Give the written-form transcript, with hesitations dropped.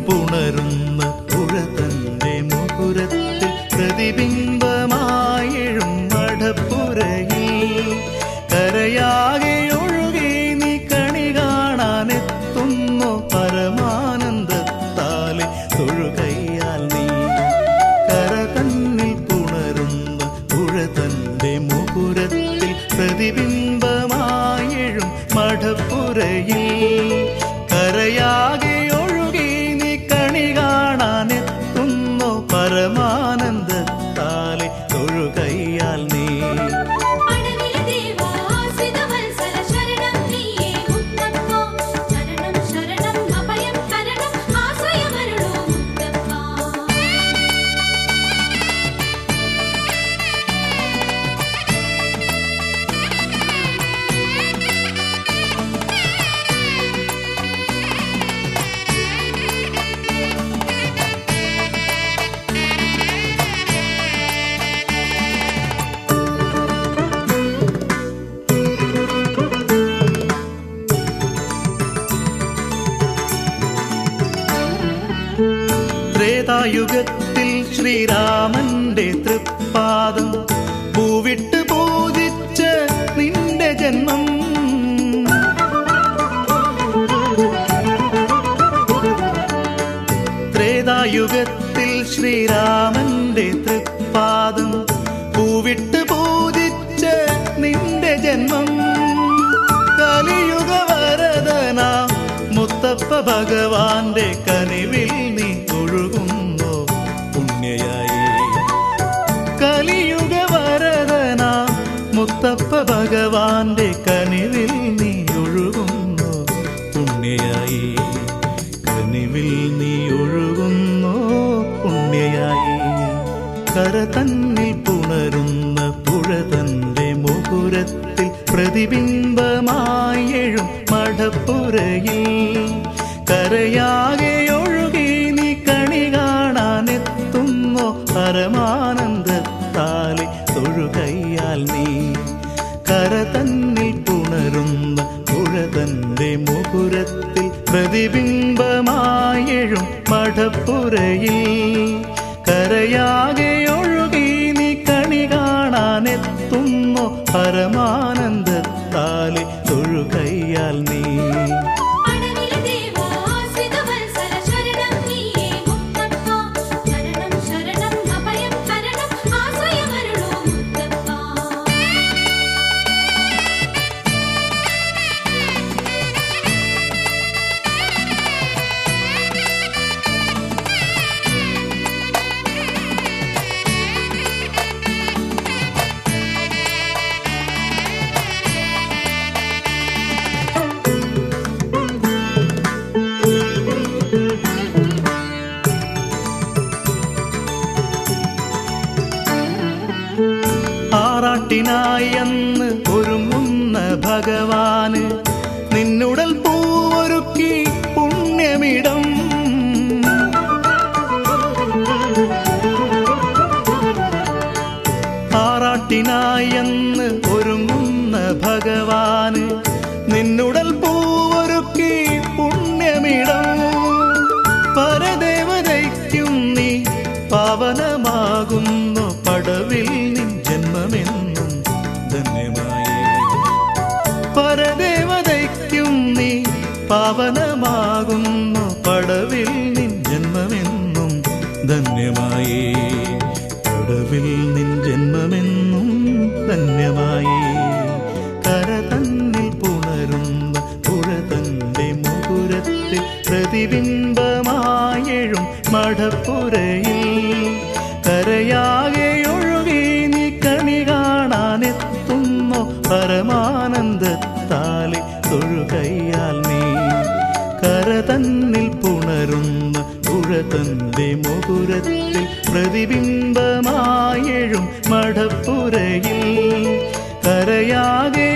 പുണരുന്ന പുഴ തന്റെ മുകുരത്തിൽ പ്രതിബിംബമായെഴും മഠപ്പുരയിൽ കരയാകെ ഒഴുകി നീ കണി കാണാനെത്തുന്നു പരമാനന്ദത്താലെ തൊഴുകയ്യാൽ നീ കര തന്നിൽ പുണരുന്ന പുഴ തന്റെ മുകുരത്തിൽ പ്രതിബിംബമായെഴും മഠപ്പുരയിൽ കരയാകെ ഒഴുകി നീ കണി കാണാനെത്തുന്നു പരമാനന്ദത്താലെ തൊഴുകയ്യാൽ നീ ത്രേതായുഗത്തിൽ ശ്രീരാമന്റെ തൃപ്പാദം പൂവിട്ട് പൂജിച്ച നിന്റെ ജന്മം ത്രേതായുഗത്തിൽ ശ്രീരാമന്റെ തൃപ്പാദം പൂവിട്ട് പൂജിച്ച നിന്റെ ജന്മം കലിയുഗ വരദന മുത്തപ്പ ഭഗവാന്റെ കനിവിൽ നീ ഒഴുകുന്നു പുണ്യയായി കലിയുഗ വരദന മുത്തപ്പ ഭഗവാന്റെ കനിവിൽ നീ ഒഴുകുന്നു പുണ്യയായി കനിവിൽ നീ ഒഴുകുന്നു പുണ്യയായി കര തന്നിൽ പുണരുന്ന പുഴ തന്റെ മുകുരത്തിൽ പ്രതിബിംബമായെഴും മഠപ്പുരയിൽ കരയാകെ ഒഴുകി നീ കണി കാണാനെത്തുന്നു പരമാനന്ദത്താലെ തൊഴുകയ്യാൽ നീ കര തന്നിൽ പുണരുന്ന പുഴ തന്റെ മുകുരത്തിൽ പ്രതിബിംബമായെഴും മഠപ്പുരയിൽ കരയാകെ ഒഴുകി നീ കണി കാണാനെത്തുന്നു പരമാനന്ദത്താലെ തൊഴുകയ്യാൽ നീ ആറാട്ടിനായി അന്ന് ഒരുങ്ങുന്ന ഭഗവാന് നിന്നുടൽ പൂവൊരുക്കി പുണ്യമിടം ആറാട്ടിനായി അന്ന് ഒരുങ്ങുന്ന ഭഗവാന് നിന്നുടൽ പൂവൊരുക്കി പുണ്യമിടം പരദേവതയ്ക്കും നീ പാവനമാകുന്നു പടവിൽ നിൻ ജന്മമെന്നും ധന്യമായി പരദേവതയ്ക്കും നീ പാവനമാകുന്നു പടവിൽ നിൻ ജന്മമെന്നും ധന്യമായി പടവിൽ നിൻ ജന്മമെന്നും ധന്യമായി കര തന്നിൽ പുണരുന്ന പുഴ തന്റെ മുകുരത്തിൽ പ്രതിബിംബമായെഴും മഠപ്പുരയിൽ കരയാകെ ഒഴുകി നീ കണി കാണാനെത്തുന്നു പരമാനന്ദത്താലെ തൊഴുകയ്യാൽ നീ കര തന്നിൽ പുണരുന്ന പുഴ തന്റെ മുകുരത്തിൽ പ്രതിബിംബമായെഴും മഠപ്പുരയിൽ കരയാകെ